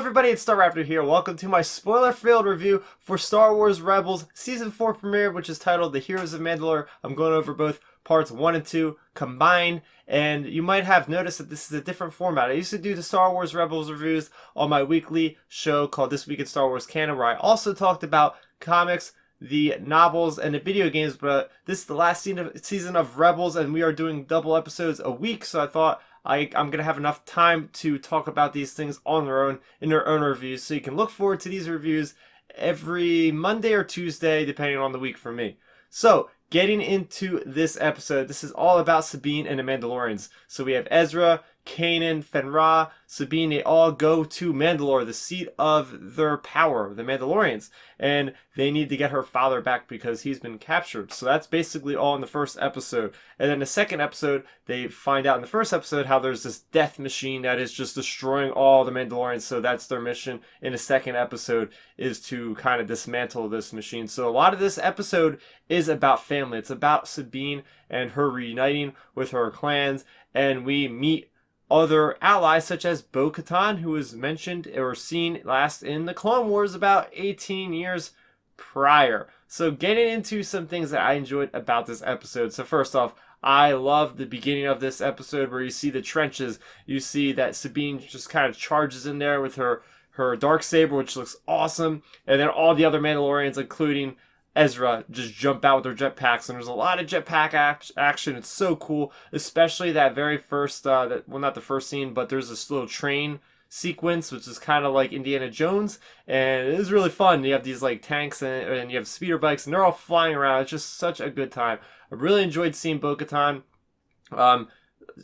everybody, it's Star Raptor here. Welcome to my spoiler-filled review for Star Wars Rebels Season 4 premiere, which is titled The Heroes of Mandalore. I'm going over both parts 1 and 2 combined, and you might have noticed that this is a different format. I used to do the Star Wars Rebels reviews on my weekly show called This Week in Star Wars Canon, where I also talked about comics, the novels, and the video games, but this is the last season of Rebels, and we are doing double episodes a week, so I thought I'm going to have enough time to talk about these things on their own, in their own reviews, so you can look forward to these reviews every Monday or Tuesday, depending on the week for me. So, getting into this episode, this is all about Sabine and the Mandalorians. So we have Ezra, Kanan, Fenra, Sabine, they all go to Mandalore, the seat of their power, the Mandalorians. And they need to get her father back because he's been captured. So that's basically all in the first episode. And then the second episode, they find out in the first episode how there's this death machine that is just destroying all the Mandalorians. So that's their mission in the second episode, is to kind of dismantle this machine. So a lot of this episode is about family. It's about Sabine and her reuniting with her clans. And we meet other allies such as Bo-Katan, who was mentioned or seen last in the Clone Wars about 18 years prior. So getting into some things that I enjoyed about this episode. So first off, I love the beginning of this episode where you see the trenches. You see that Sabine just kind of charges in there with her Darksaber, which looks awesome. And then all the other Mandalorians, including Ezra, just jump out with their jetpacks, and there's a lot of jetpack action. It's so cool, especially that very first, well, not the first scene, but there's this little train sequence, which is kind of like Indiana Jones, and it is really fun. You have these like tanks and you have speeder bikes, and they're all flying around. It's just such a good time. I really enjoyed seeing Bo-Katan.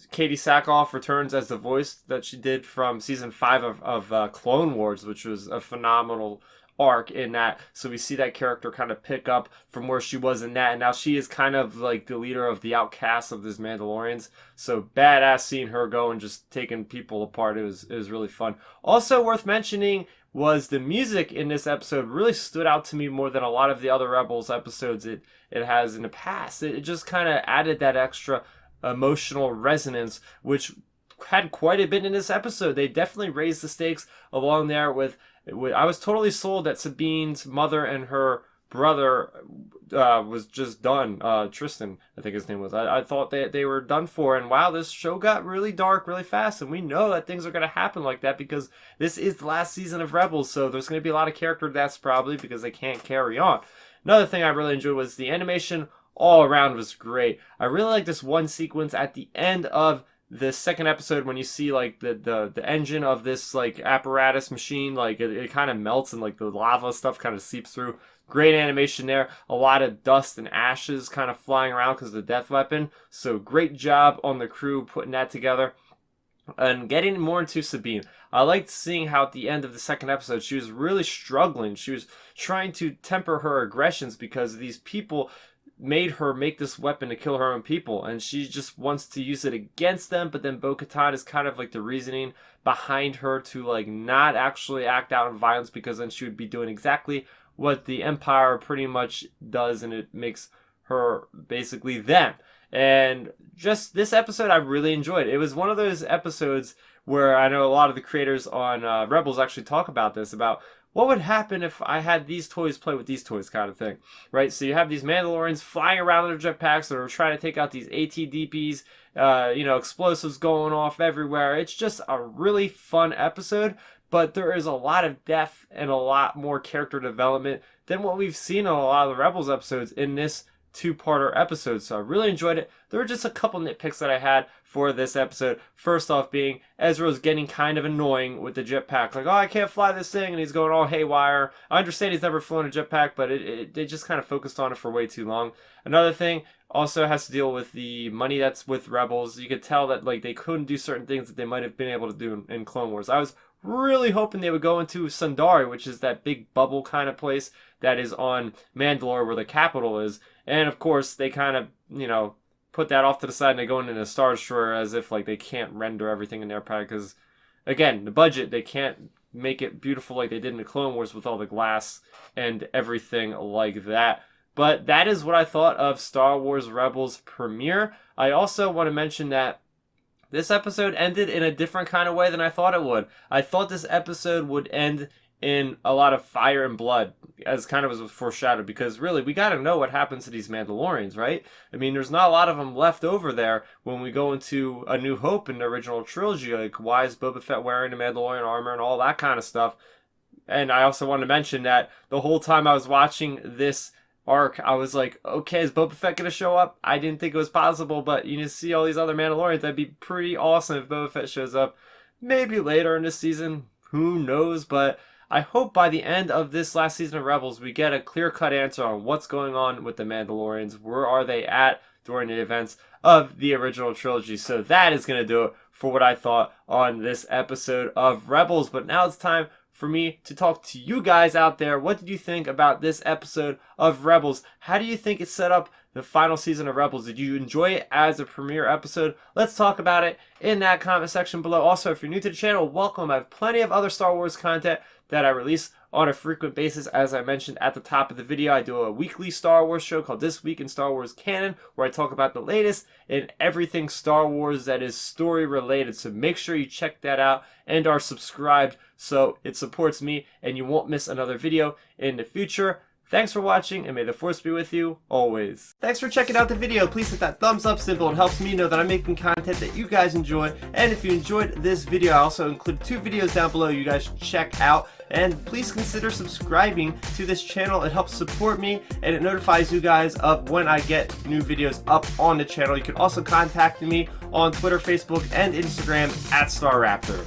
Katie Sackhoff returns as the voice that she did from season 5 of Clone Wars, which was a phenomenal arc in that. So we see that character kind of pick up from where she was in that, and now she is kind of like the leader of the outcasts of this Mandalorians. So badass seeing her go and just taking people apart. It was really fun. Also worth mentioning was the music in this episode really stood out to me more than a lot of the other Rebels episodes it has in the past. It just kind of added that extra emotional resonance, which had quite a bit in this episode. They definitely raised the stakes along there with I was totally sold that Sabine's mother and her brother was just done. Tristan, I think his name was. I thought they were done for, and wow, this show got really dark really fast, and we know that things are going to happen like that because this is the last season of Rebels, so there's going to be a lot of character deaths probably because they can't carry on. Another thing I really enjoyed was the animation all around was great. I really like this one sequence at the end of the second episode when you see like the engine of this like apparatus machine, like it kind of melts and like the lava stuff kind of seeps through. Great animation there. A lot of dust and ashes kind of flying around because of the death weapon. So great job on the crew putting that together. And getting more into Sabine, I liked seeing how at the end of the second episode she was really struggling. She was trying to temper her aggressions because these people made her make this weapon to kill her own people, and she just wants to use it against them. But then Bo-Katan is kind of like the reasoning behind her to like not actually act out in violence, because then she would be doing exactly what the Empire pretty much does, and it makes her basically them. And just this episode I really enjoyed. It was one of those episodes where I know a lot of the creators on Rebels actually talk about this, about what would happen if I had these toys play with these toys kind of thing, right? So you have these Mandalorians flying around in their jetpacks that are trying to take out these ATDPs, explosives going off everywhere. It's just a really fun episode, but there is a lot of depth and a lot more character development than what we've seen in a lot of the Rebels episodes in this two-parter episode. So I really enjoyed it. There were just a couple nitpicks that I had for this episode. First off being Ezra's getting kind of annoying with the jetpack. Like, oh, I can't fly this thing, and he's going all haywire. I understand he's never flown a jetpack, but they just kind of focused on it for way too long. Another thing also has to deal with the money that's with Rebels. You could tell that like they couldn't do certain things that they might have been able to do in Clone Wars. I was really hoping they would go into Sundari, which is that big bubble kind of place that is on Mandalore where the capital is. And of course, they kind of, put that off to the side and they go into a Star Destroyer as if like they can't render everything in their pack because, again, the budget, they can't make it beautiful like they did in the Clone Wars with all the glass and everything like that. But that is what I thought of Star Wars Rebels premiere. I also want to mention that This episode ended in a different kind of way than I thought it would. I thought this episode would end in a lot of fire and blood, as kind of was foreshadowed, because really, we gotta know what happens to these Mandalorians, right? I mean, there's not a lot of them left over there when we go into A New Hope in the original trilogy. Like, why is Boba Fett wearing the Mandalorian armor and all that kind of stuff? And I also want to mention that the whole time I was watching this arc, I was like, okay, is Boba Fett gonna show up? I didn't think it was possible, but you just see all these other Mandalorians. That'd be pretty awesome if Boba Fett shows up. Maybe later in this season, who knows? But I hope by the end of this last season of Rebels, we get a clear-cut answer on what's going on with the Mandalorians. Where are they at during the events of the original trilogy? So that is gonna do it for what I thought on this episode of Rebels. But now it's time for me to talk to you guys out there. What did you think about this episode of Rebels? How do you think it set up the final season of Rebels? Did you enjoy it as a premiere episode? Let's talk about it in that comment section below. Also, if you're new to the channel, welcome. I have plenty of other Star Wars content that I release on a frequent basis. As I mentioned at the top of the video, I do a weekly Star Wars show called This Week in Star Wars Canon, where I talk about the latest in everything Star Wars that is story related. So make sure you check that out and are subscribed so it supports me and you won't miss another video in the future. Thanks for watching, and may the Force be with you always. Thanks for checking out the video. Please hit that thumbs up symbol. It helps me know that I'm making content that you guys enjoy. And if you enjoyed this video, I also include 2 videos down below you guys should check out. And please consider subscribing to this channel. It helps support me, and it notifies you guys of when I get new videos up on the channel. You can also contact me on Twitter, Facebook, and Instagram at StarRaptor.